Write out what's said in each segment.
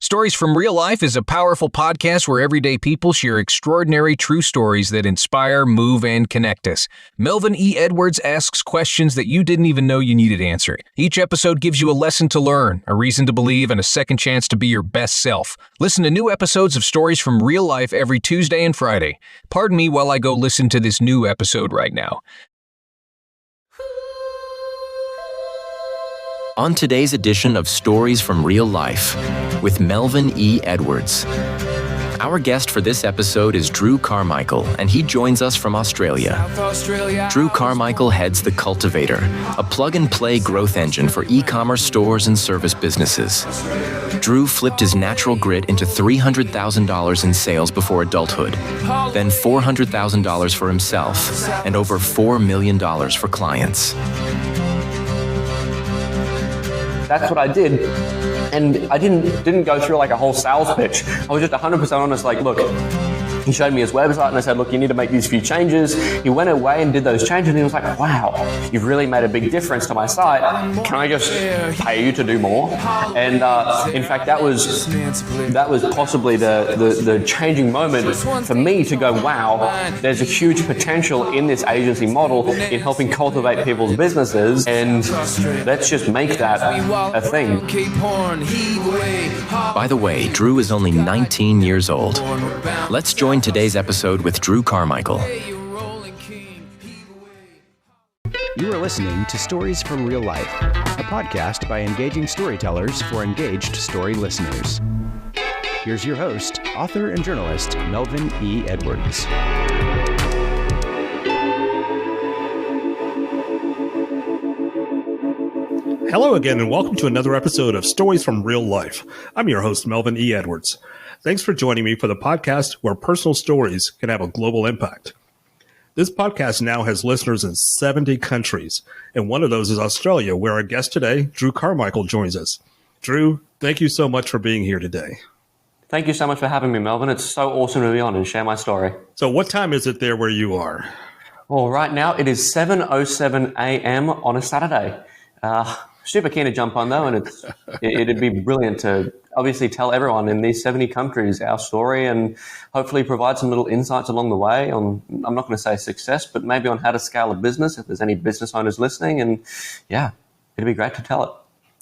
Stories from Real Life is a powerful podcast where everyday people share extraordinary true stories that inspire, move, and connect us. Melvin E. Edwards asks questions that you didn't even know you needed answered. Each episode gives you a lesson to learn, a reason to believe, and a second chance to be your best self. Listen to new episodes of Stories from Real Life every Tuesday and Friday. Pardon me while I go listen to this new episode right now. On today's edition of Stories from Real Life with Melvin E. Edwards. Our guest for this episode is Drew Carmichael, and he joins us from Australia. Drew Carmichael heads the Cultivator, a plug-and-play growth engine for e-commerce stores and service businesses. Drew flipped his natural grit into $300,000 in sales before adulthood, then $400,000 for himself, and over $4 million for clients. That's what I did. And I didn't go through like a whole sales pitch. I was just 100% honest, like, look, he showed me his website and I said, look, you need to make these few changes. He went away and did those changes and he was like, wow, you've really made a big difference to my site. Can I just pay you to do more? And in fact, that was possibly the changing moment for me to go, wow, there's a huge potential in this agency model in helping cultivate people's businesses, and let's just make that a thing. By the way, Drew is only 19 years old. Let's join today's episode with Drew Carmichael. You are listening to Stories from Real Life, a podcast by engaging storytellers for engaged story listeners. Here's your host, author and journalist, Melvin E. Edwards. Hello again, and welcome to another episode of Stories from Real Life. I'm your host, Melvin E. Edwards. Thanks for joining me for the podcast where personal stories can have a global impact. This podcast now has listeners in 70 countries, and one of those is Australia, where our guest today, Drew Carmichael, joins us. Drew, thank you so much for being here today. Thank you so much for having me, Melvin. It's so awesome to be on and share my story. So what time is it there where you are? Well, right now it is 7:07 a.m. on a Saturday. Super keen to jump on, though, and it'd be brilliant to obviously tell everyone in these 70 countries our story and hopefully provide some little insights along the way on, I'm not going to say success, but maybe on how to scale a business if there's any business owners listening. And yeah, it'd be great to tell it.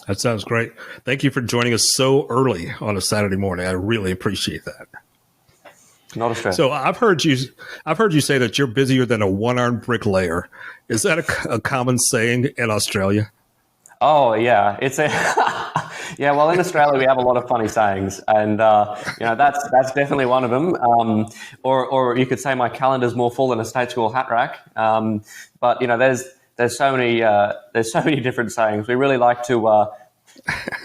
That sounds great. Thank you for joining us so early on a Saturday morning. I really appreciate that. Not a stress. So I've heard you say that you're busier than a one-armed bricklayer. Is that a common saying in Australia? Oh yeah, it's a yeah. Well, in Australia we have a lot of funny sayings, and that's definitely one of them. Or you could say my calendar's more full than a state school hat rack. But there's so many different sayings. We really like to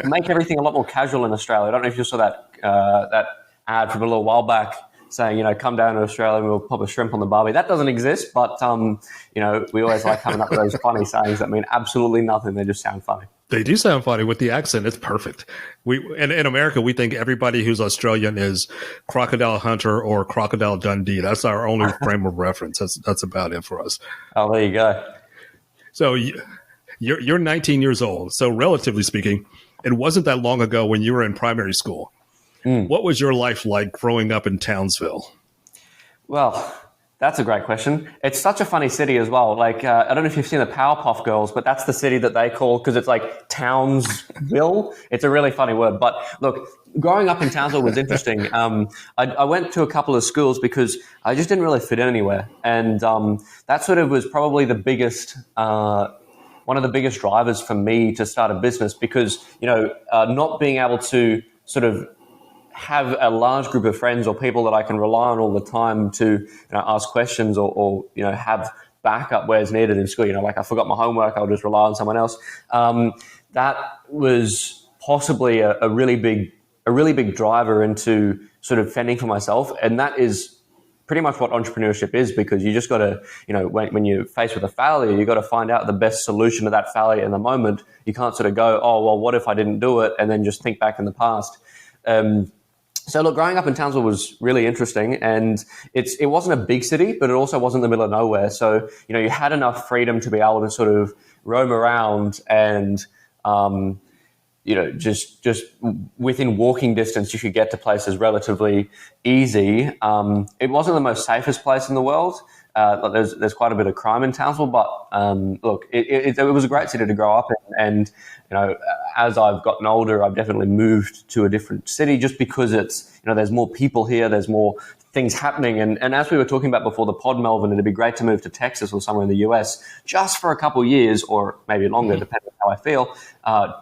make everything a lot more casual in Australia. I don't know if you saw that ad from a little while back saying, come down to Australia and we'll pop a shrimp on the barbie. That doesn't exist, but, we always like coming up with those funny sayings that mean absolutely nothing. They just sound funny. They do sound funny with the accent. It's perfect. In America, we think everybody who's Australian is Crocodile Hunter or Crocodile Dundee. That's our only frame of reference. That's about it for us. Oh, there you go. So you're 19 years old. So relatively speaking, it wasn't that long ago when you were in primary school. What was your life like growing up in Townsville? Well, that's a great question. It's such a funny city as well. Like, I don't know if you've seen the Powerpuff Girls, but that's the city that they call, because it's like Townsville. It's a really funny word. But look, growing up in Townsville was interesting. I went to a couple of schools because I just didn't really fit in anywhere. And that sort of was probably the biggest one of the biggest drivers for me to start a business, because, not being able to sort of have a large group of friends or people that I can rely on all the time to ask questions or have backup where it's needed in school. Like I forgot my homework, I'll just rely on someone else. That was possibly a really big driver into sort of fending for myself. And that is pretty much what entrepreneurship is, because you just got to, when you're faced with a failure, you got to find out the best solution to that failure in the moment. You can't sort of go, oh, well, what if I didn't do it? And then just think back in the past. So look, growing up in Townsville was really interesting, and it wasn't a big city, but it also wasn't the middle of nowhere. So, you had enough freedom to be able to sort of roam around and just within walking distance, you could get to places relatively easy. It wasn't the most safest place in the world. There's quite a bit of crime in Townsville, but look, it was a great city to grow up in. And as I've gotten older, I've definitely moved to a different city just because it's there's more people here, there's more things happening. And as we were talking about before the pod, Melvin, it'd be great to move to Texas or somewhere in the US just for a couple of years or maybe longer, depending on how I feel,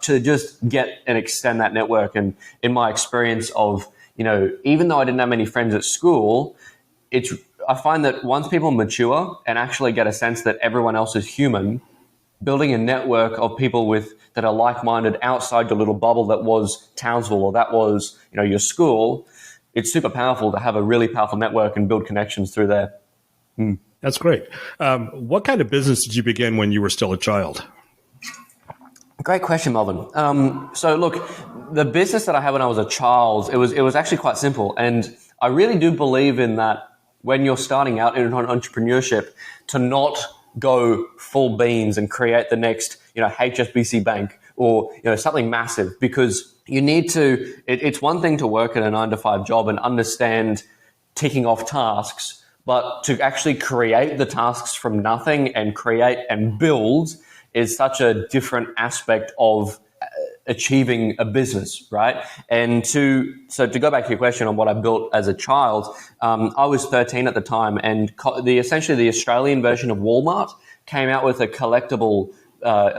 to just get and extend that network. And in my experience of, even though I didn't have many friends at school, I find that once people mature and actually get a sense that everyone else is human, building a network of people that are like-minded outside your little bubble that was Townsville or that was, your school, it's super powerful to have a really powerful network and build connections through there. That's great. What kind of business did you begin when you were still a child? Great question, Melvin. So look, the business that I had when I was a child, it was actually quite simple. And I really do believe in that when you're starting out in entrepreneurship, to not go full beans and create the next, HSBC bank or, something massive, because you need to, it's one thing to work at a 9-to-5 job and understand ticking off tasks, but to actually create the tasks from nothing and create and build is such a different aspect of achieving a business, right? And to go back to your question on what I built as a child, I was 13 at the time, and essentially the Australian version of Walmart came out with a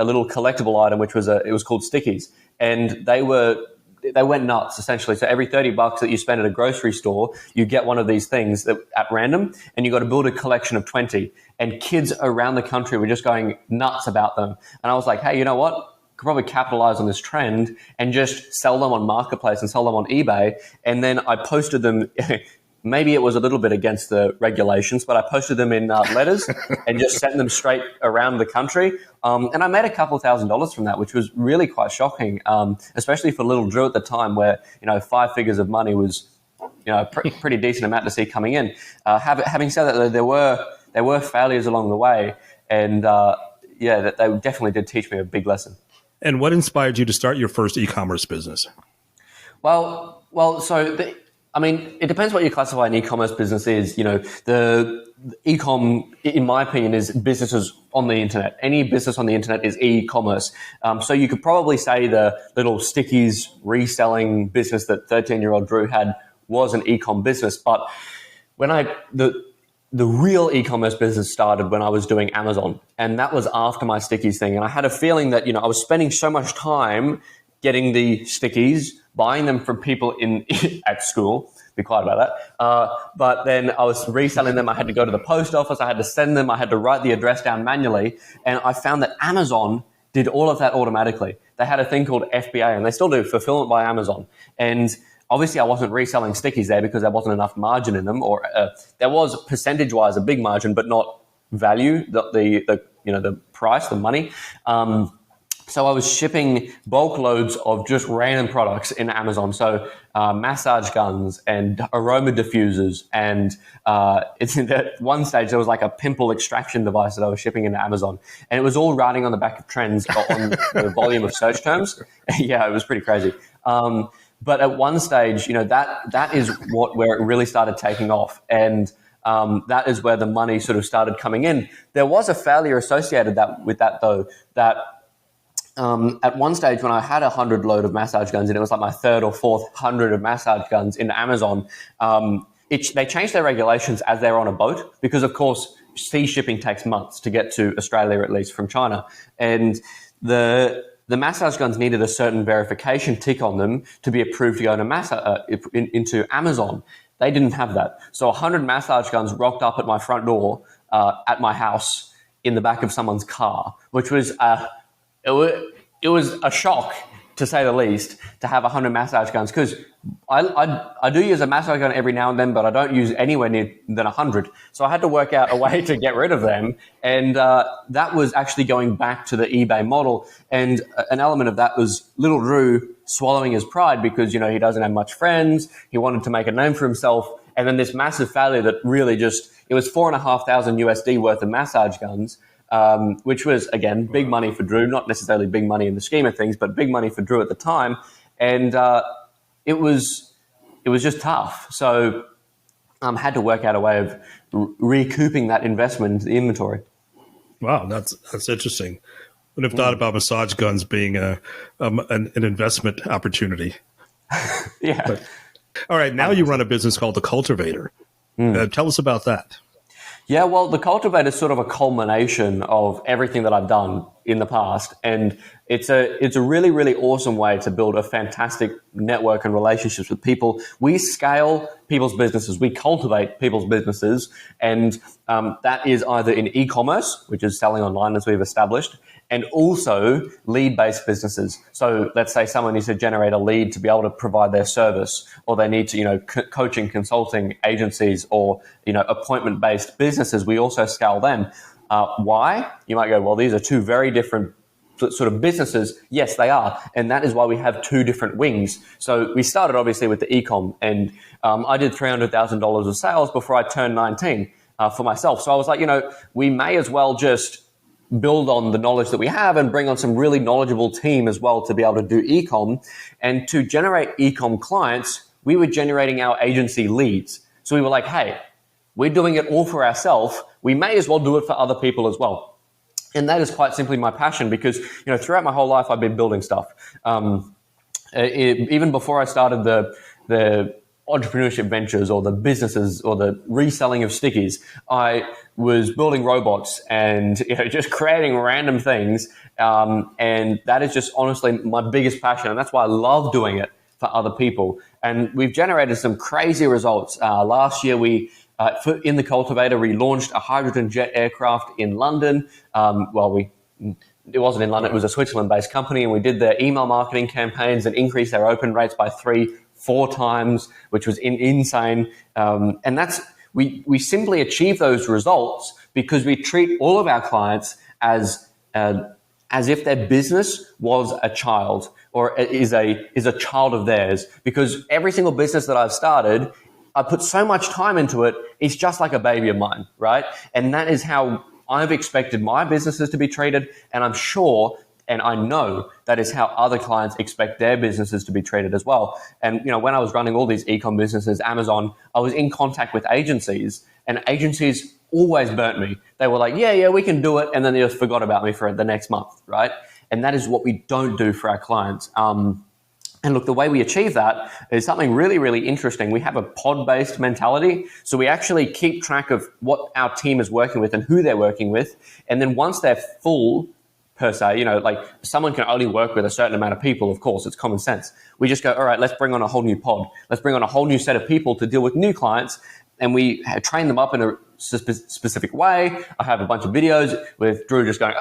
little collectible item, which was it was called Stickies, and they went nuts essentially. So every $30 that you spend at a grocery store, you get one of these things at random, and you got to build a collection of 20. And kids around the country were just going nuts about them. And I was like, hey, you know what? Could probably capitalize on this trend and just sell them on Marketplace and sell them on eBay. And then I posted them. Maybe it was a little bit against the regulations, but I posted them in letters and just sent them straight around the country. And I made a couple $1,000s from that, which was really quite shocking, especially for little Drew at the time, where 5 figures of money was a pretty decent amount to see coming in. Having said that, there were failures along the way, and that they definitely did teach me a big lesson. And what inspired you to start your first e-commerce business? Well, it depends what you classify an e-commerce business is. The e-com, in my opinion, is businesses on the internet. Any business on the internet is e-commerce. So you could probably say the little Stickies reselling business that 13-year-old Drew had was an e-com business. But when the real e-commerce business started when I was doing Amazon, and that was after my Stickies thing. And I had a feeling that, I was spending so much time getting the Stickies, buying them from people at school, be quiet about that. But then I was reselling them. I had to go to the post office. I had to send them. I had to write the address down manually. And I found that Amazon did all of that automatically. They had a thing called FBA, and they still do, Fulfillment by Amazon. And obviously, I wasn't reselling Stickies there because there wasn't enough margin in them, or there was percentage-wise a big margin, but not value, the price, the money. So I was shipping bulk loads of just random products in Amazon. So massage guns and aroma diffusers, and at one stage there was like a pimple extraction device that I was shipping into Amazon, and it was all riding on the back of trends on the volume of search terms. Yeah, it was pretty crazy. But at one stage, that is where it really started taking off. And that is where the money sort of started coming in. There was a failure associated with that, though, that at one stage when I had 100 load of massage guns, and it was like my third or fourth 100 of massage guns in Amazon, they changed their regulations as they were on a boat, because, of course, sea shipping takes months to get to Australia, at least from China. And the massage guns needed a certain verification tick on them to be approved to go into Amazon. They didn't have that. So 100 massage guns rocked up at my front door at my house in the back of someone's car, which was it was a shock, to say the least, to have 100 massage guns, because I do use a massage gun every now and then, but I don't use anywhere near than 100. So I had to work out a way to get rid of them. And that was actually going back to the eBay model. And an element of that was little Drew swallowing his pride because, he doesn't have much friends. He wanted to make a name for himself. And then this massive failure that really it was $4,500 USD worth of massage guns. which was, again, big money for Drew, not necessarily big money in the scheme of things, but big money for Drew at the time. And it was just tough. So had to work out a way of recouping that investment into the inventory. Wow, that's interesting. Wouldn't have thought about massage guns being an investment opportunity. Yeah. But, all right, now you run a business called the Cultivator. Tell us about that. Yeah, well, the Cultivator is sort of a culmination of everything that I've done in the past, and it's a really, really awesome way to build a fantastic network and relationships with people. We scale people's businesses, we cultivate people's businesses, and that is either in e-commerce, which is selling online as we've established, and also lead-based businesses. So let's say someone needs to generate a lead to be able to provide their service, or they need to, coaching, consulting agencies, or, appointment-based businesses. We also scale them. Why? You might go, well, these are two very different sort of businesses. Yes, they are. And that is why we have two different wings. So we started obviously with the e-com, and I did $300,000 of sales before I turned 19 for myself. So I was like, we may as well just build on the knowledge that we have and bring on some really knowledgeable team as well to be able to do e-com. And to generate e-com clients, we were generating our agency leads. So we were like, hey, we're doing it all for ourselves. We may as well do it for other people as well. And that is quite simply my passion, because, throughout my whole life, I've been building stuff. Even before I started the entrepreneurship ventures or the businesses or the reselling of Stickies, I was building robots and just creating random things. And that is just honestly my biggest passion. And that's why I love doing it for other people. And we've generated some crazy results. Last year, in the Cultivator, we launched a hydrogen jet aircraft in London. It wasn't in London, it was a Switzerland-based company, and we did their email marketing campaigns and increased their open rates by 3-4 times, which was insane. And we simply achieve those results because we treat all of our clients as if their business was a child, or is a child of theirs. Because every single business that I've started, I put so much time into it, it's just like a baby of mine, right? And that is how I've expected my businesses to be treated, and I'm sure and I know that is how other clients expect their businesses to be treated as well. And, when I was running all these e-com businesses, Amazon, I was in contact with agencies, and agencies always burnt me. They were like, yeah, we can do it. And then they just forgot about me for the next month, right? And that is what we don't do for our clients. And look, the way we achieve that is something really, really interesting. We have a pod-based mentality. So we actually keep track of what our team is working with and who they're working with. And then once they're full, per se, like someone can only work with a certain amount of people, of course, it's common sense. We just go, all right, let's bring on a whole new pod. Let's bring on a whole new set of people to deal with new clients. And we train them up in a specific way. I have a bunch of videos with Drew just going,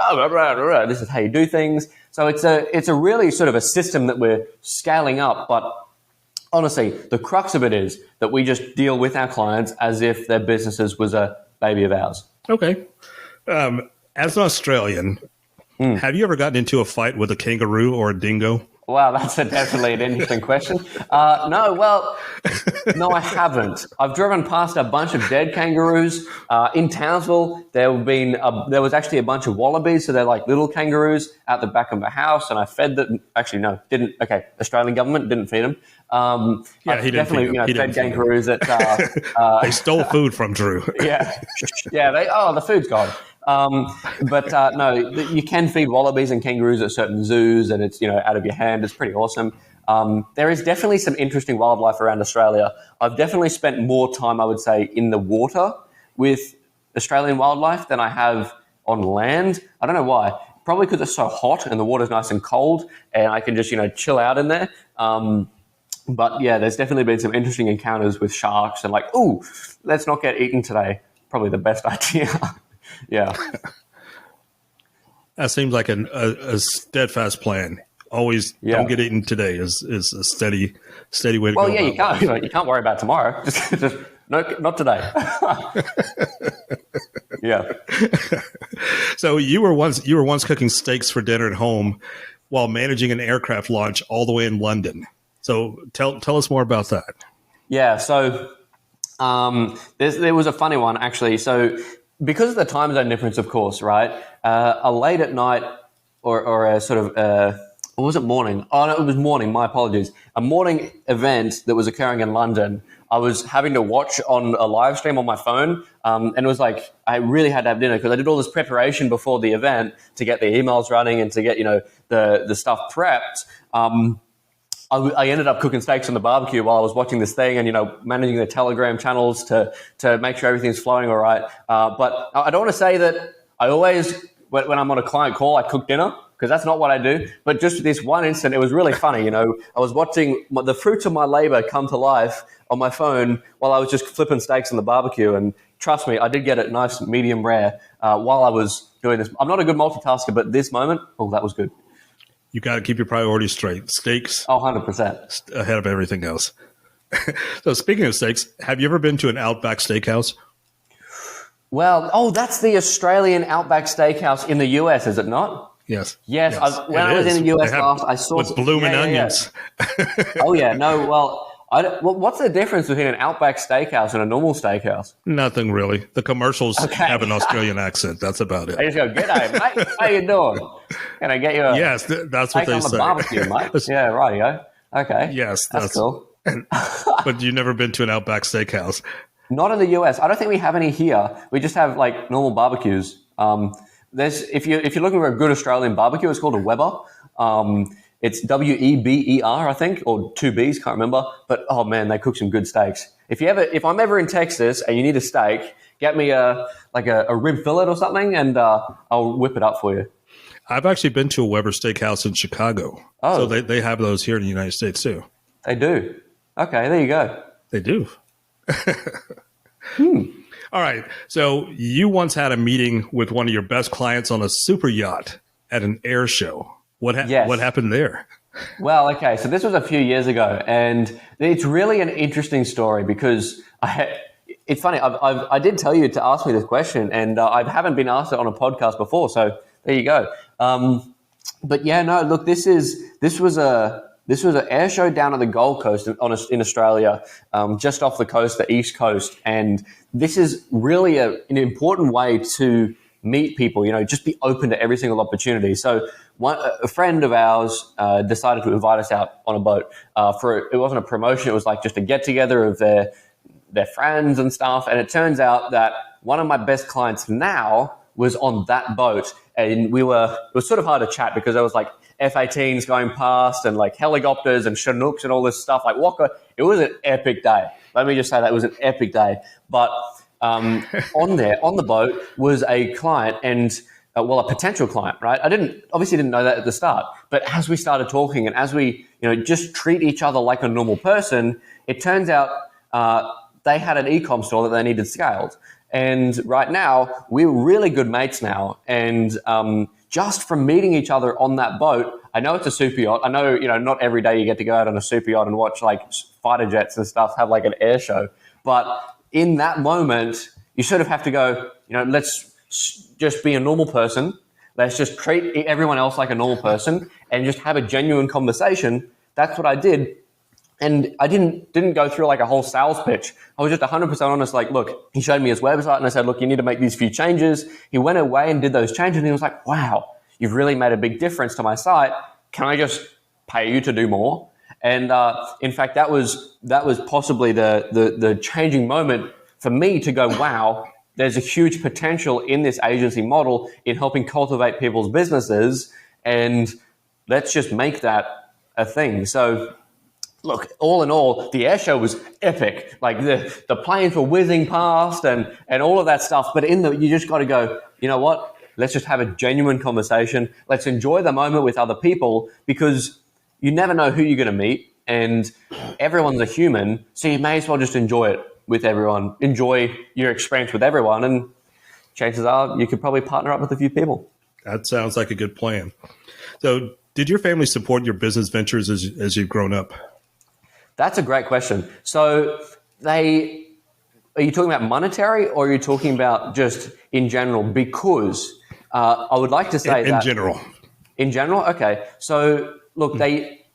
this is how you do things. So it's a really sort of a system that we're scaling up. But honestly, the crux of it is that we just deal with our clients as if their businesses was a baby of ours. Okay. As an Australian, have you ever gotten into a fight with a kangaroo or a dingo? Wow, that's definitely an interesting question. No, I haven't. I've driven past a bunch of dead kangaroos. In Townsville, there was actually a bunch of wallabies, so they're like little kangaroos out the back of my house, and I fed them. Actually, no, didn't. Okay, Australian government didn't feed them. He definitely fed kangaroos that they stole food from Drew. yeah. The food's gone. No, you can feed wallabies and kangaroos at certain zoos, and it's, out of your hand. It's pretty awesome. There is definitely some interesting wildlife around Australia. I've definitely spent more time, I would say, in the water with Australian wildlife than I have on land. I don't know why. Probably because it's so hot and the water's nice and cold, and I can just, chill out in there. But yeah, there's definitely been some interesting encounters with sharks and let's not get eaten today. Probably the best idea. Yeah. That seems like a steadfast plan. Always don't get eaten today is a steady way to go. Well, yeah, you can't worry about tomorrow. just no, not today. Yeah. So you were once cooking steaks for dinner at home while managing an aircraft launch all the way in London. So tell us more about that. Yeah. So there was a funny one actually. So because of the time zone difference, of course, right? A late at night or a sort of, or was it morning? Oh, no, it was morning. My apologies. A morning event that was occurring in London. I was having to watch on a live stream on my phone, and it was like I really had to have dinner because I did all this preparation before the event to get the emails running and to get the stuff prepped. I ended up cooking steaks on the barbecue while I was watching this thing and managing the Telegram channels to make sure everything's flowing all right. But I don't want to say that I always, when I'm on a client call, I cook dinner, because that's not what I do. But just this one instant, it was really funny. I was watching the fruits of my labor come to life on my phone while I was just flipping steaks on the barbecue. And trust me, I did get it nice, medium rare while I was doing this. I'm not a good multitasker, but this moment, that was good. You got to keep your priorities straight. Steaks. 100%. Ahead of everything else. So speaking of steaks, have you ever been to an Outback Steakhouse? Well, that's the Australian Outback Steakhouse in the US, is it not? Yes. Yes. When I was in the US last, I saw with blooming onions. Oh yeah, no. Well, what's the difference between an Outback Steakhouse and a normal steakhouse? Nothing really. The commercials have an Australian accent. That's about it. They just go, "G'day, mate. How you doing? Can I get you a yes? That's what they on say. The barbecue, mate. Yeah, right. You go. Okay. Yes, that's cool. But you've never been to an Outback Steakhouse? Not in the US. I don't think we have any here. We just have like normal barbecues. If you're looking for a good Australian barbecue, it's called a Weber. It's Weber, I think, or 2 B's, can't remember. But oh man, they cook some good steaks. If I'm ever in Texas and you need a steak, get me a rib fillet or something, and I'll whip it up for you. I've actually been to a Weber Steakhouse in Chicago. Oh, so they have those here in the United States too. They do. Okay, there you go. They do. All right. So you once had a meeting with one of your best clients on a super yacht at an air show. What happened there? Well, okay. So this was a few years ago, and it's really an interesting story because it's funny. I did tell you to ask me this question, and I haven't been asked it on a podcast before. So there you go. But yeah, no. Look, this was an air show down at the Gold Coast in Australia, just off the coast, the East Coast. And this is really an important way to meet people, just be open to every single opportunity. So a friend of ours decided to invite us out on a boat. It wasn't a promotion, it was like just a get-together of their friends and stuff. And it turns out that one of my best clients now was on that boat. And it was sort of hard to chat because there was like F-18s going past and like helicopters and Chinooks and all this stuff. Like it was an epic day. Let me just say that it was an epic day. But on the boat was a client and a potential client, right? I obviously didn't know that at the start. But as we started talking and as we just treat each other like a normal person, it turns out they had an e-com store that they needed scaled. And right now, we're really good mates now. And just from meeting each other on that boat, I know it's a super yacht. I know, not every day you get to go out on a super yacht and watch like fighter jets and stuff have like an air show. But in that moment, you sort of have to go, let's just be a normal person. Let's just treat everyone else like a normal person and just have a genuine conversation. That's what I did. And I didn't go through like a whole sales pitch. I was just 100% honest. Like, look, he showed me his website and I said, look, you need to make these few changes. He went away and did those changes and he was like, wow, you've really made a big difference to my site. Can I just pay you to do more? And in fact, that was possibly the changing moment for me to go, wow, there's a huge potential in this agency model in helping cultivate people's businesses. And let's just make that a thing. So look, all in all, the air show was epic. Like the planes were whizzing past and all of that stuff. But you just got to go, you know what? Let's just have a genuine conversation. Let's enjoy the moment with other people because you never know who you're going to meet and everyone's a human. So you may as well just enjoy it with everyone. Enjoy your experience with everyone. And chances are you could probably partner up with a few people. That sounds like a good plan. So did your family support your business ventures as you've grown up? That's a great question. So are you talking about monetary or are you talking about just in general? Because I would like to say in general. In general? Okay. So look, they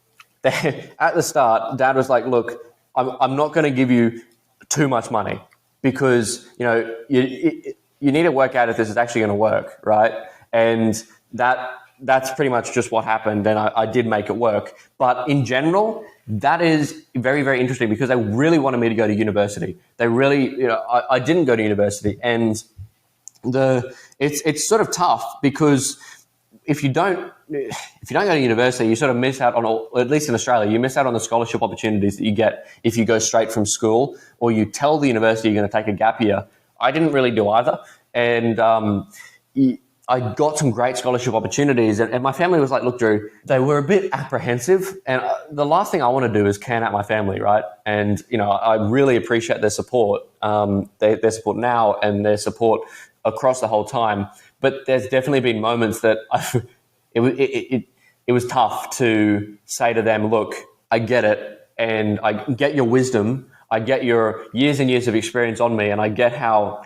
at the start, Dad was like, look, I'm not going to give you too much money because, you're you need to work out if this is actually going to work, right? And that's pretty much just what happened. And I did make it work. But in general, that is very, very interesting because they really wanted me to go to university. They really, I didn't go to university, and it's sort of tough because if you don't go to university, you sort of miss out on at least in Australia, you miss out on the scholarship opportunities that you get if you go straight from school or you tell the university you're going to take a gap year. I didn't really do either. And I got some great scholarship opportunities, and my family was like, look, Drew, they were a bit apprehensive, and the last thing I want to do is can out my family, right? And, I really appreciate their support, their support now and their support across the whole time. But there's definitely been moments that it was tough to say to them, look, I get it, and I get your wisdom, I get your years and years of experience on me, and I get how,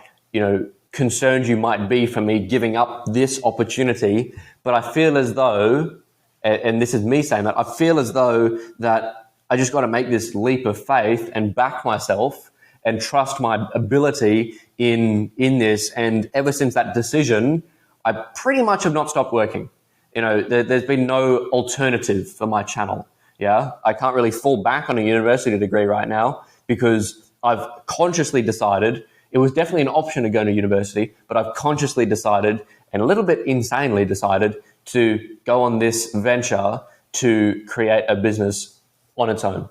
concerned you might be for me giving up this opportunity, but I feel as though, and this is me saying that, I feel as though that I just got to make this leap of faith and back myself and trust my ability in this. And ever since that decision, I pretty much have not stopped working. There's been no alternative for my channel. Yeah, I can't really fall back on a university degree right now because I've consciously decided. It was definitely an option to go to university, but I've consciously decided, and a little bit insanely decided, to go on this venture to create a business on its own.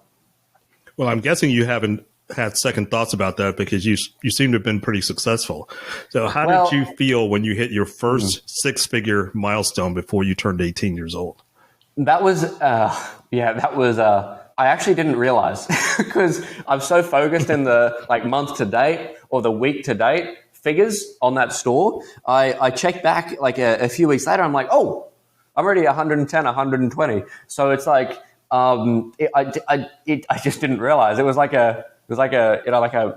Well, I'm guessing you haven't had second thoughts about that because you seem to have been pretty successful. So how did you feel when you hit your first six-figure milestone before you turned 18 years old? That was, I actually didn't realize because I'm so focused in the month to date or the week to date figures on that store. I checked back a few weeks later. I'm like, oh, I'm already 110, 120. So it's like, I just didn't realize. It was like a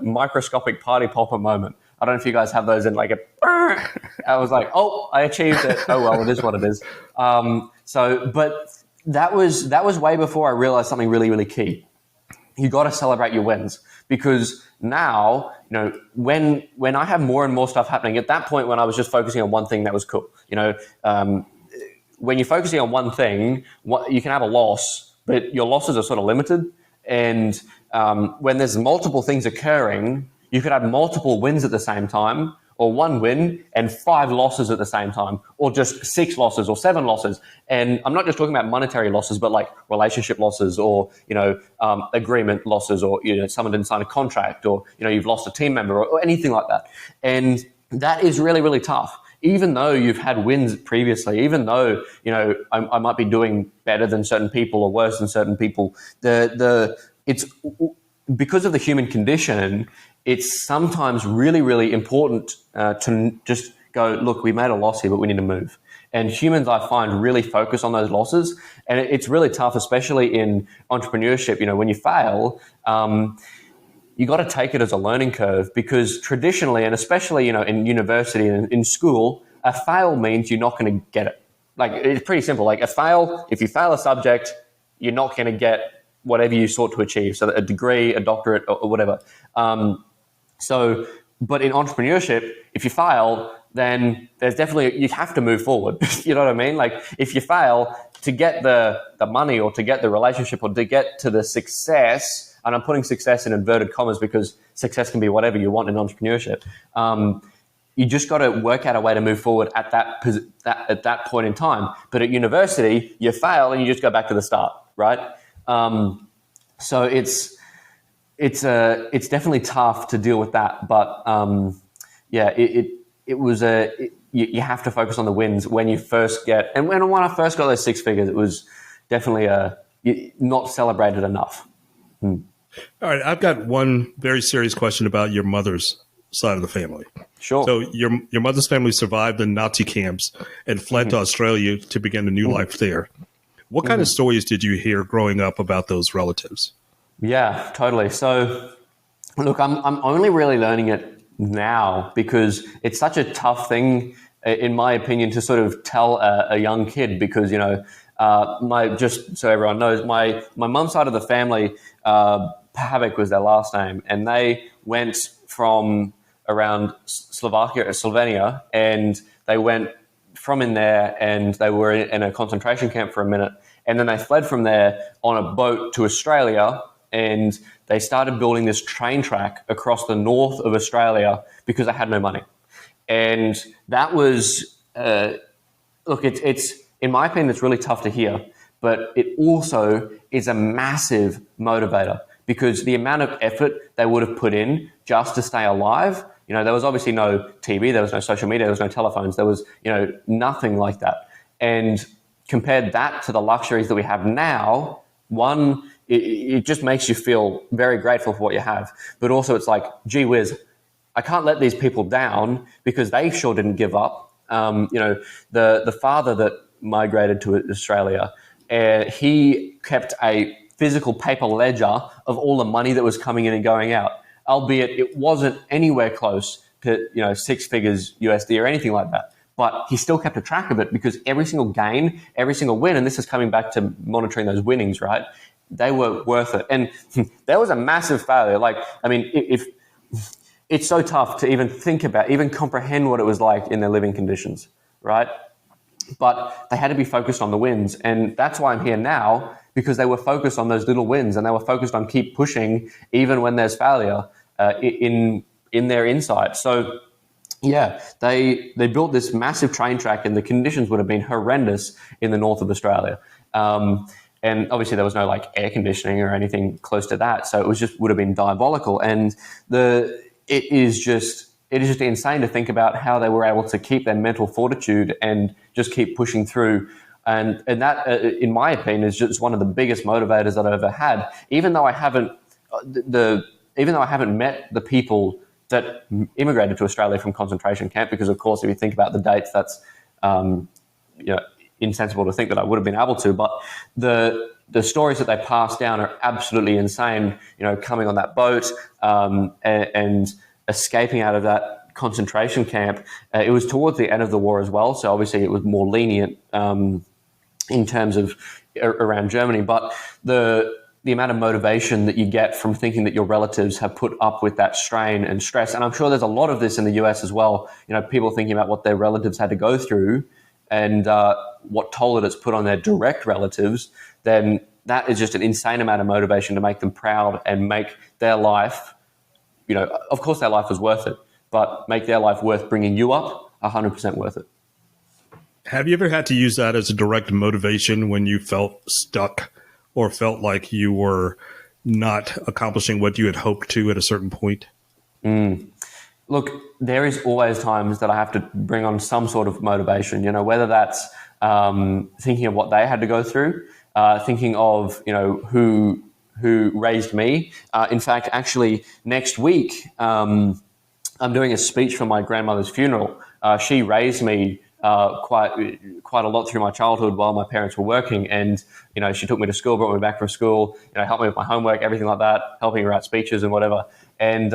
microscopic party popper moment. I don't know if you guys have those in I was like, oh, I achieved it. Oh, well, it is what it is. But that was way before I realized something really, really key. You got to celebrate your wins because now, when I have more and more stuff happening, at that point when I was just focusing on one thing, that was cool. When you're focusing on one thing, you can have a loss, but your losses are sort of limited. And when there's multiple things occurring, you could have multiple wins at the same time, or one win and 5 losses at the same time, or just 6 losses or 7 losses. And I'm not just talking about monetary losses, but relationship losses or, agreement losses, or, someone didn't sign a contract, or, you've lost a team member or anything like that. And that is really, really tough. Even though you've had wins previously, even though, I might be doing better than certain people or worse than certain people, it's because of the human condition, it's sometimes really, really important to just go, look, we made a loss here, but we need to move. And humans, I find, really focus on those losses. And it's really tough, especially in entrepreneurship. When you fail, you got to take it as a learning curve because traditionally, and especially, in university and in school, a fail means you're not going to get it. It's pretty simple. If you fail a subject, you're not going to get whatever you sought to achieve. So a degree, a doctorate, or whatever. But in entrepreneurship, if you fail, then there's definitely, you have to move forward. You know what I mean? If you fail, to get the money or to get the relationship or to get to the success, and I'm putting success in inverted commas because success can be whatever you want in entrepreneurship. You just got to work out a way to move forward at that point in time. But at university, you fail and you just go back to the start, right? So it's definitely tough to deal with that, but you have to focus on the wins when you first get. And when I first got those 6 figures, it was definitely not celebrated enough. All right, I've got one very serious question about your mother's side of the family. Sure. So your mother's family survived the Nazi camps and fled to Australia to begin a new life there. What kind of stories did you hear growing up about those relatives? Yeah, totally. So, look, I'm only really learning it now because it's such a tough thing, in my opinion, to sort of tell a young kid because, just so everyone knows, my mum's side of the family, Pavic was their last name, and they went from around Slovenia, and they went from in there, and they were in a concentration camp for a minute, and then they fled from there on a boat to Australia, and they started building this train track across the north of Australia because they had no money. And that was, look, it's in my opinion, it's really tough to hear, but it also is a massive motivator, because the amount of effort they would have put in just to stay alive, there was obviously no TV, there was no social media, there was no telephones, there was, nothing like that. And compared that to the luxuries that we have now, one, it just makes you feel very grateful for what you have. But also it's like, gee whiz, I can't let these people down because they sure didn't give up. The father that migrated to Australia, he kept a physical paper ledger of all the money that was coming in and going out, albeit it wasn't anywhere close to 6 figures USD or anything like that. But he still kept a track of it, because every single gain, every single win, and this is coming back to monitoring those winnings, right? They were worth it. And there was a massive failure. If it's so tough to even think about, even comprehend what it was like in their living conditions, right? But they had to be focused on the wins. And that's why I'm here now, because they were focused on those little wins, and they were focused on keep pushing even when there's failure in their insight. So yeah, they built this massive train track, and the conditions would have been horrendous in the north of Australia. And obviously there was no air conditioning or anything close to that. So it would have been diabolical. And it is just insane to think about how they were able to keep their mental fortitude and just keep pushing through. And that, in my opinion, is just one of the biggest motivators that I've ever had. Even though I haven't met the people that immigrated to Australia from concentration camp, because of course, if you think about the dates, that's insensible to think that I would have been able to. But the stories that they passed down are absolutely insane. Coming on that boat and escaping out of that concentration camp. It was towards the end of the war as well, so obviously it was more lenient in terms of around Germany. But the amount of motivation that you get from thinking that your relatives have put up with that strain and stress, and I'm sure there's a lot of this in the US as well. People thinking about what their relatives had to go through and what toll it has put on their direct relatives. Then that is just an insane amount of motivation to make them proud and make their life. Of course their life was worth it, but make their life worth bringing you up, 100% worth it. Have you ever had to use that as a direct motivation when you felt stuck or felt like you were not accomplishing what you had hoped to at a certain point? Look, there is always times that I have to bring on some sort of motivation, whether that's thinking of what they had to go through, thinking of, who raised me. In fact, actually, next week, I'm doing a speech for my grandmother's funeral. She raised me quite a lot through my childhood while my parents were working, and she took me to school, brought me back from school, helped me with my homework, everything like that, helping her write speeches and whatever. And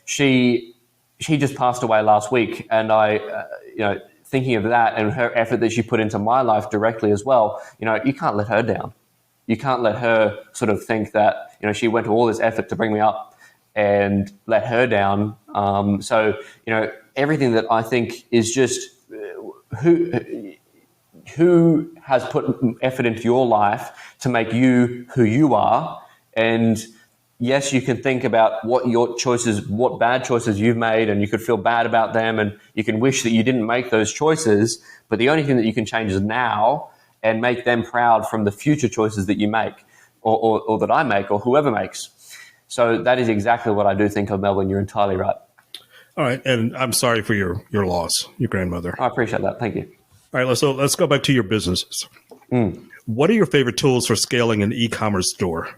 she just passed away last week, and I thinking of that and her effort that she put into my life directly as well, you can't let her down. You can't let her sort of think that, she went to all this effort to bring me up and let her down. So, everything that I think is just who has put effort into your life to make you who you are. And yes, you can think about what bad choices you've made, and you could feel bad about them, and you can wish that you didn't make those choices. But the only thing that you can change is now, and make them proud from the future choices that you make, or that I make, or whoever makes. So that is exactly what I do think of, Melvin. You're entirely right. All right, and I'm sorry for your loss, your grandmother. I appreciate that. Thank you. All right, let's go back to your businesses. What are your favorite tools for scaling an e-commerce store?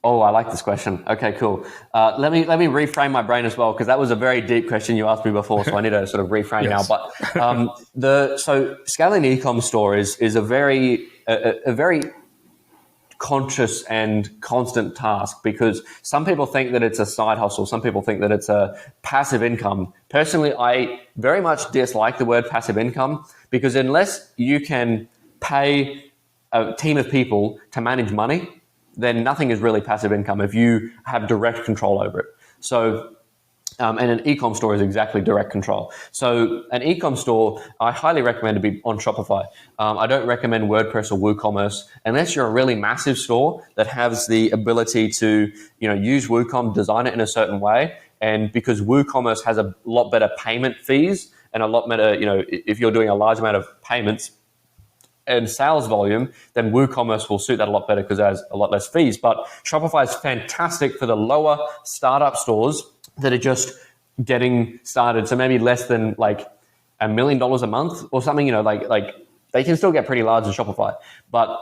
Oh, I like this question. Okay, cool. Let me reframe my brain as well, because that was a very deep question you asked me before, so I need to sort of reframe Yes. now. But so scaling an e-com store is a very conscious and constant task, because some people think that it's a side hustle. Some people think that it's a passive income. Personally, I very much dislike the word passive income, because unless you can pay a team of people to manage money, then nothing is really passive income if you have direct control over it. So And an e-com store is exactly direct control. So an e-com store, I highly recommend to be on Shopify. I don't recommend WordPress or WooCommerce unless you're a really massive store that has the ability to, use WooCom, design it in a certain way. And because WooCommerce has a lot better payment fees and a lot better, if you're doing a large amount of payments and sales volume, then WooCommerce will suit that a lot better because it has a lot less fees. But Shopify is fantastic for the lower startup stores that are just getting started. So maybe less than like $1 million a month or something, like they can still get pretty large in Shopify. But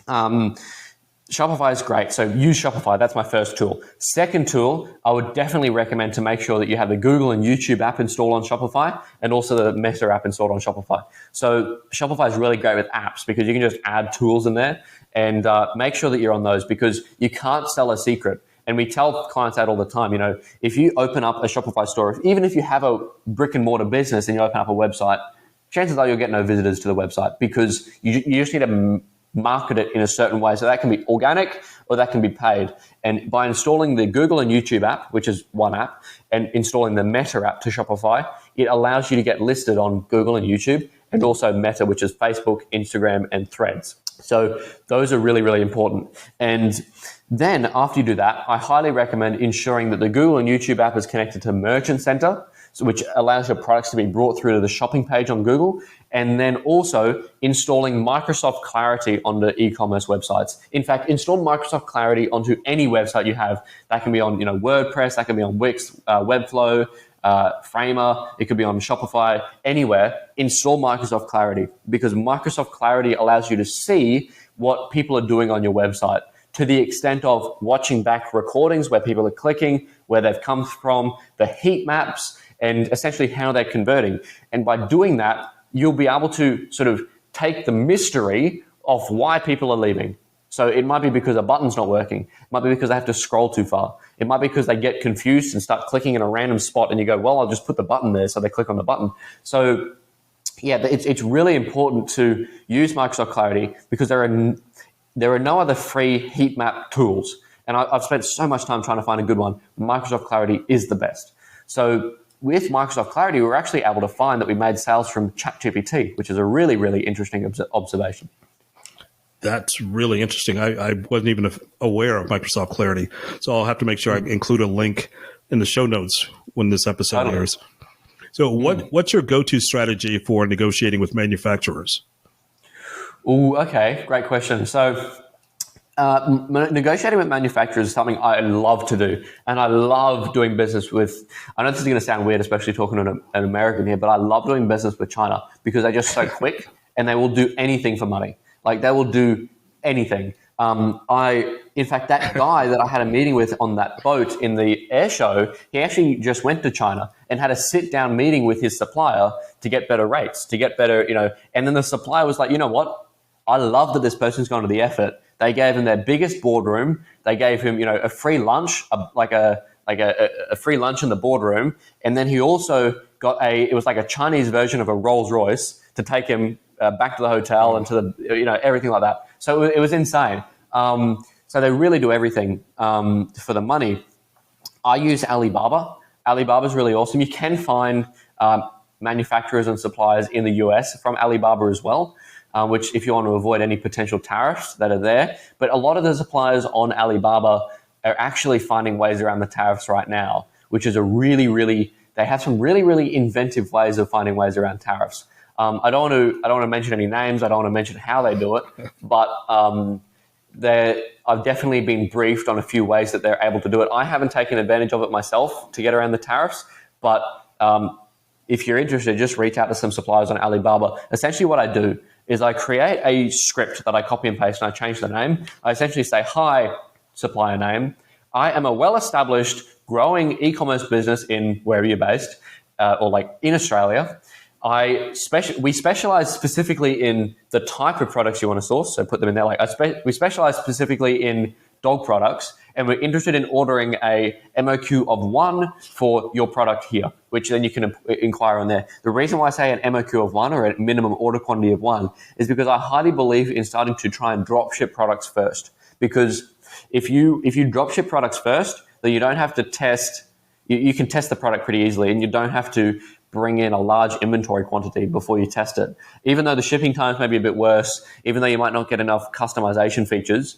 Shopify is great. So use Shopify. That's my first tool. Second tool, I would definitely recommend to make sure that you have the Google and YouTube app installed on Shopify and also the Meta app installed on Shopify. So Shopify is really great with apps because you can just add tools in there and make sure that you're on those because you can't sell a secret. And we tell clients that all the time. If you open up a Shopify store, even if you have a brick and mortar business and you open up a website, chances are you'll get no visitors to the website because you just need to market it in a certain way. So that can be organic or that can be paid. And by installing the Google and YouTube app, which is one app, and installing the Meta app to Shopify, it allows you to get listed on Google and YouTube and also Meta, which is Facebook, Instagram, and Threads. So those are really, really important. And then after you do that, I highly recommend ensuring that the Google and YouTube app is connected to Merchant Center, which allows your products to be brought through to the shopping page on Google, and then also installing Microsoft Clarity on the e-commerce websites. In fact, install Microsoft Clarity onto any website you have. That can be on WordPress, that can be on Wix, Webflow, Framer, it could be on Shopify, anywhere. Install Microsoft Clarity because Microsoft Clarity allows you to see what people are doing on your website to the extent of watching back recordings where people are clicking, where they've come from, the heat maps, and essentially how they're converting. And by doing that, you'll be able to sort of take the mystery of why people are leaving. So it might be because a button's not working. It might be because they have to scroll too far. It might be because they get confused and start clicking in a random spot and you go, well, I'll just put the button there. So they click on the button. So yeah, it's really important to use Microsoft Clarity because there are no other free heat map tools. And I've spent so much time trying to find a good one. Microsoft Clarity is the best. So with Microsoft Clarity, we were actually able to find that we made sales from ChatGPT, which is a really, really interesting observation. That's really interesting. I wasn't even aware of Microsoft Clarity. So I'll have to make sure I include a link in the show notes when this episode airs. So what's your go-to strategy for negotiating with manufacturers? Oh, okay. Great question. So negotiating with manufacturers is something I love to do. And I love doing business with, I know this is going to sound weird, especially talking to an American here, but I love doing business with China because they're just so quick and they will do anything for money. Like they will do anything. In fact, that guy that I had a meeting with on that boat in the air show, he actually just went to China and had a sit-down meeting with his supplier to get better rates, to get better, and then the supplier was like, you know what? I love that this person's gone to the effort. They gave him their biggest boardroom. They gave him, a free lunch, a free lunch in the boardroom. And then he also got it was like a Chinese version of a Rolls Royce to take him back to the hotel and to the, everything like that. So it was insane. So they really do everything for the money. I use Alibaba. Alibaba is really awesome. You can find manufacturers and suppliers in the US from Alibaba as well, which if you want to avoid any potential tariffs that are there. But a lot of the suppliers on Alibaba are actually finding ways around the tariffs right now, which is they have some really, really inventive ways of finding ways around tariffs. I don't want to mention any names. I don't want to mention how they do it, but I've definitely been briefed on a few ways that they're able to do it. I haven't taken advantage of it myself to get around the tariffs, but if you're interested, just reach out to some suppliers on Alibaba. Essentially what I do is I create a script that I copy and paste and I change the name. I essentially say, hi, supplier name. I am a well-established, growing e-commerce business in wherever you're based, or like in Australia. We specialize specifically in the type of products you want to source, so put them in there. We specialize specifically in dog products, and we're interested in ordering a MOQ of 1 for your product here, which then you can inquire on there. The reason why I say an MOQ of 1 or a minimum order quantity of 1 is because I highly believe in starting to try and drop ship products first. Because if you drop ship products first, then you don't have to test you can test the product pretty easily, and you don't have to bring in a large inventory quantity before you test it. Even though the shipping times may be a bit worse, even though you might not get enough customization features,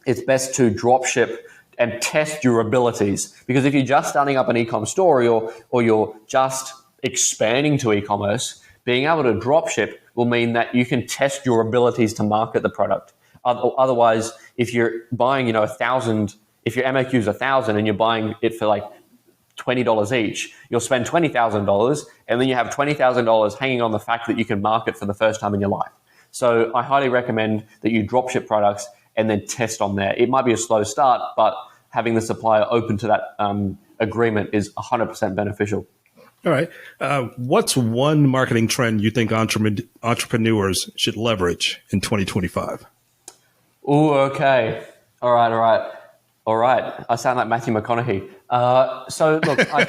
it's best to drop ship and test your abilities. Because if you're just starting up an e-com store or you're just expanding to e-commerce, being able to drop ship will mean that you can test your abilities to market the product. Otherwise, if you're buying, 1,000, if your MAQ is 1,000 and you're buying it for like $20 each, you'll spend $20,000 and then you have $20,000 hanging on the fact that you can market for the first time in your life. So I highly recommend that you drop ship products and then test on there. It might be a slow start, but having the supplier open to that agreement is 100% beneficial. All right. What's one marketing trend you think entrepreneurs should leverage in 2025? Oh, okay. All right. I sound like Matthew McConaughey. So look, I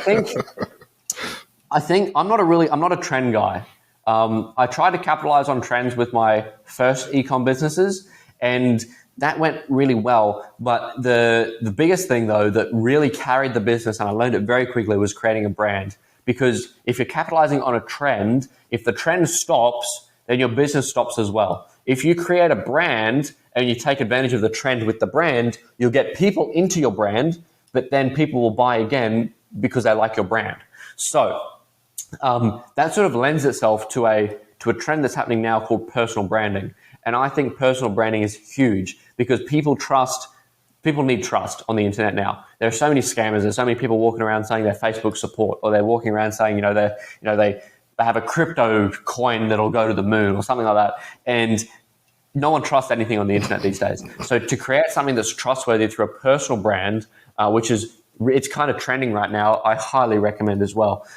think I'm not a trend guy. I tried to capitalize on trends with my first e-com businesses, and that went really well. But the biggest thing though that really carried the business, and I learned it very quickly, was creating a brand. Because if you're capitalizing on a trend, if the trend stops, then your business stops as well. If you create a brand and you take advantage of the trend with the brand, you'll get people into your brand, but then people will buy again because they like your brand. So that sort of lends itself to a trend that's happening now called personal branding. And I think personal branding is huge because people need trust on the internet now. There are so many scammers. There's so many people walking around saying they're Facebook support, or they're walking around saying, they have a crypto coin that'll go to the moon or something like that. And no one trusts anything on the internet these days. So to create something that's trustworthy through a personal brand, it's kind of trending right now, I highly recommend as well.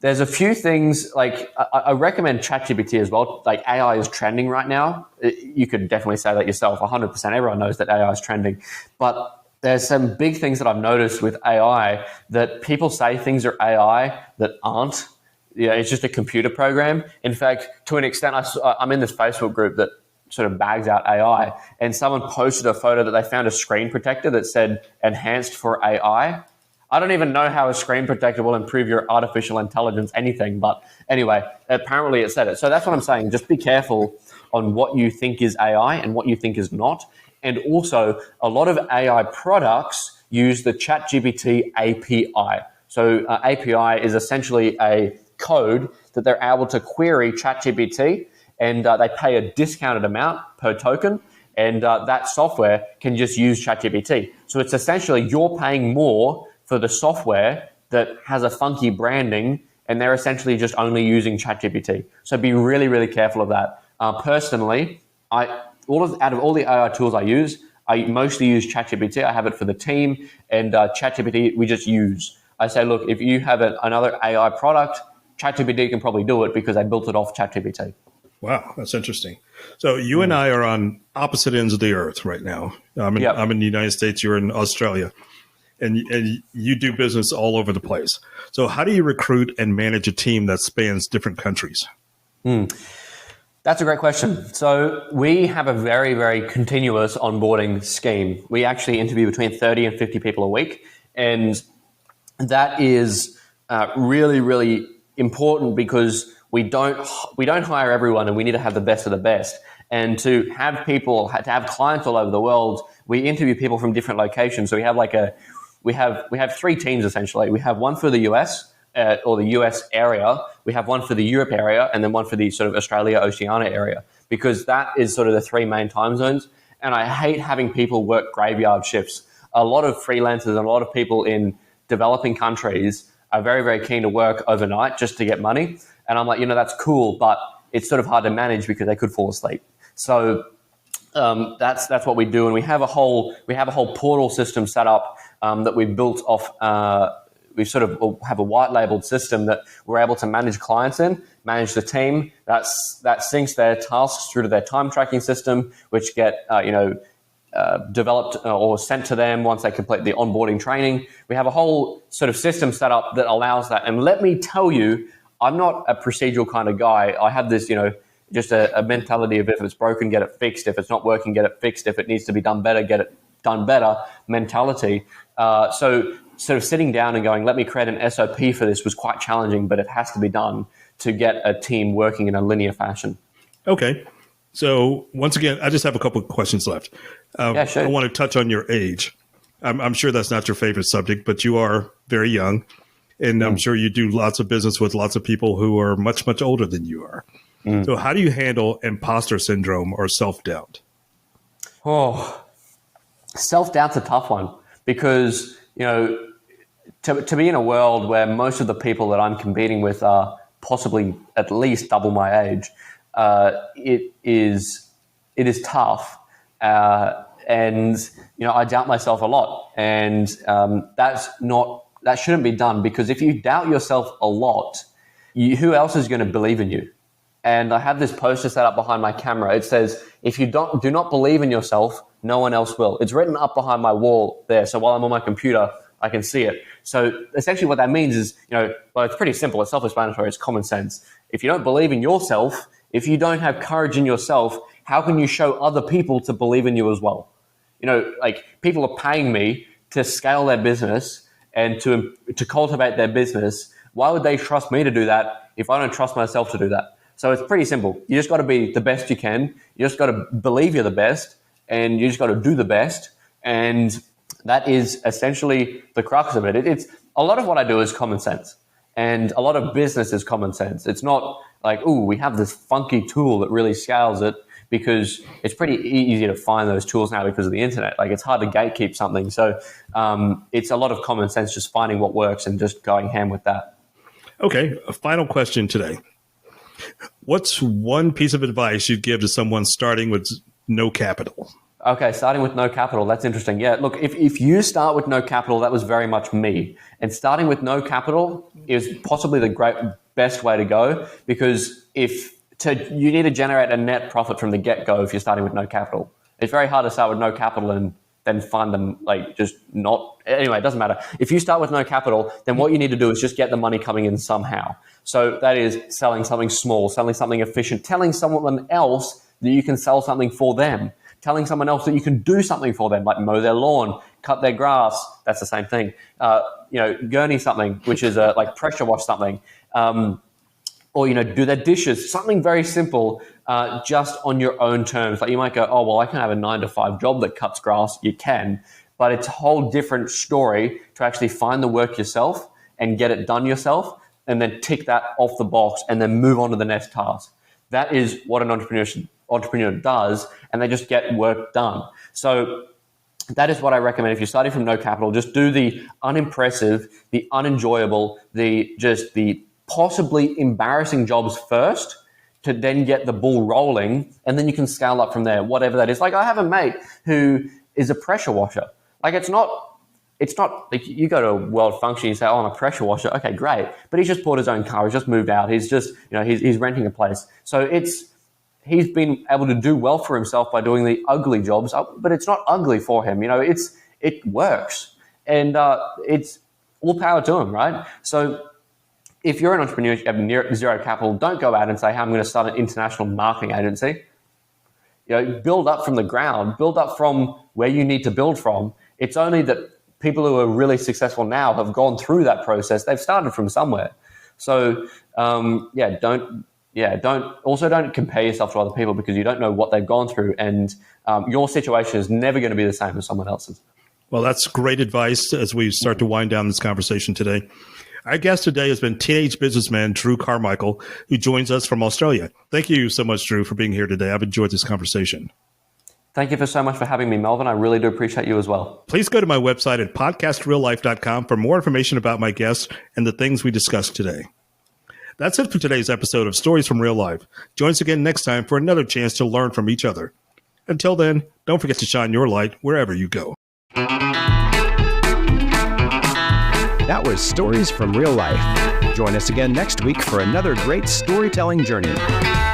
There's a few things, like I recommend ChatGPT as well. Like AI is trending right now. You could definitely say that yourself, 100%. Everyone knows that AI is trending. But there's some big things that I've noticed with AI that people say things are AI that aren't. It's just a computer program. In fact, to an extent, I'm in this Facebook group that sort of bags out AI, and someone posted a photo that they found a screen protector that said enhanced for AI. I don't even know how a screen protector will improve your artificial intelligence anything, but anyway, apparently it said it. So that's what I'm saying. Just be careful on what you think is AI and what you think is not. And also, a lot of AI products use the ChatGPT API. So API is essentially a code that they're able to query ChatGPT, and they pay a discounted amount per token, and that software can just use ChatGPT. So it's essentially you're paying more for the software that has a funky branding, and they're essentially just only using ChatGPT. So be really, really careful of that. Personally, out of all the AI tools I mostly use ChatGPT. I have it for the team, and ChatGPT we just use. I say, look, if you have another AI product, ChatGPT can probably do it because I built it off ChatGPT. Wow, that's interesting. So you and I are on opposite ends of the earth right now. I'm in the United States. You're in Australia. And you do business all over the place. So how do you recruit and manage a team that spans different countries? That's a great question. So we have a very, very continuous onboarding scheme. We actually interview between 30 and 50 people a week. And that is really, really important because we don't hire everyone, and we need to have the best of the best. And to have clients all over the world, we interview people from different locations. So we have three teams essentially. We have one for the US or the US area. We have one for the Europe area, and then one for the sort of Australia, Oceania area, because that is sort of the three main time zones. And I hate having people work graveyard shifts. A lot of freelancers and a lot of people in developing countries are very, very keen to work overnight just to get money. And I'm like, that's cool, but it's sort of hard to manage because they could fall asleep. So that's what we do. And we have a whole portal system set up that we've built off. We sort of have a white labeled system that we're able to manage clients in, manage the team. That syncs their tasks through to their time tracking system, which get developed or sent to them once they complete the onboarding training. We have a whole sort of system set up that allows that. And let me tell you, I'm not a procedural kind of guy. I have this, just a mentality of if it's broken, get it fixed. If it's not working, get it fixed. If it needs to be done better, get it done better mentality. So sort of sitting down and going, let me create an SOP for this was quite challenging, but it has to be done to get a team working in a linear fashion. Okay. So once again, I just have a couple of questions left. Yeah, sure. I want to touch on your age. I'm sure that's not your favorite subject, but you are very young, and I'm sure you do lots of business with lots of people who are much, much older than you are. So how do you handle imposter syndrome or self-doubt? Oh, self-doubt's a tough one because, to be in a world where most of the people that I'm competing with are possibly at least double my age, it is tough. And, I doubt myself a lot. And that shouldn't be done, because if you doubt yourself a lot, who else is going to believe in you? And I have this poster set up behind my camera. It says, if you do not believe in yourself, no one else will. It's written up behind my wall there. So while I'm on my computer, I can see it. So essentially what that means is, well, it's pretty simple. It's self-explanatory. It's common sense. If you don't believe in yourself, if you don't have courage in yourself, how can you show other people to believe in you as well? People are paying me to scale their business and to cultivate their business. Why would they trust me to do that if I don't trust myself to do that? So it's pretty simple. You just got to be the best you can. You just got to believe you're the best, and you just got to do the best. And that is essentially the crux of it. It's a lot of what I do is common sense, and a lot of business is common sense. It's not like, ooh, we have this funky tool that really scales it, because it's pretty easy to find those tools now because of the internet. It's hard to gatekeep something. So it's a lot of common sense, just finding what works and just going ham with that. Okay, a final question today. What's one piece of advice you'd give to someone starting with no capital? Okay, starting with no capital. That's interesting. Yeah, look, if you start with no capital, that was very much me. And starting with no capital is possibly the best way to go, because you need to generate a net profit from the get-go if you're starting with no capital. It's very hard to start with no capital and then find them anyway, it doesn't matter. If you start with no capital, then what you need to do is just get the money coming in somehow. So that is selling something small, selling something efficient, telling someone else that you can sell something for them, telling someone else that you can do something for them, like mow their lawn, cut their grass. That's the same thing. Gurney something, which is like pressure wash something. Or, do their dishes, something very simple, just on your own terms. Like you might go, oh, well, I can have a 9-to-5 job that cuts grass. You can, but it's a whole different story to actually find the work yourself and get it done yourself, and then tick that off the box and then move on to the next task. That is what an entrepreneur does, and they just get work done. So that is what I recommend. If you're starting from no capital, just do the unimpressive, the unenjoyable, the possibly embarrassing jobs first, to then get the ball rolling, and then you can scale up from there, whatever that is. Like I have a mate who is a pressure washer. Like it's not like you go to a world function, you say, oh, I'm a pressure washer. Okay, great. But he's just bought his own car. He's just moved out. He's just, he's renting a place. So he's been able to do well for himself by doing the ugly jobs, but it's not ugly for him. It works, and it's all power to him, right? So if you're an entrepreneur, you have zero capital, don't go out and say, hey, I'm going to start an international marketing agency. Build up from the ground, build up from where you need to build from. It's only that people who are really successful now have gone through that process. They've started from somewhere. So don't compare yourself to other people, because you don't know what they've gone through, and your situation is never going to be the same as someone else's. Well, that's great advice as we start to wind down this conversation today. Our guest today has been teenage businessman Drew Carmichael, who joins us from Australia. Thank you so much, Drew, for being here today. I've enjoyed this conversation. Thank you so much for having me, Melvin. I really do appreciate you as well. Please go to my website at podcastreallife.com for more information about my guests and the things we discussed today. That's it for today's episode of Stories from Real Life. Join us again next time for another chance to learn from each other. Until then, don't forget to shine your light wherever you go. That was Stories from Real Life. Join us again next week for another great storytelling journey.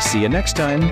See you next time.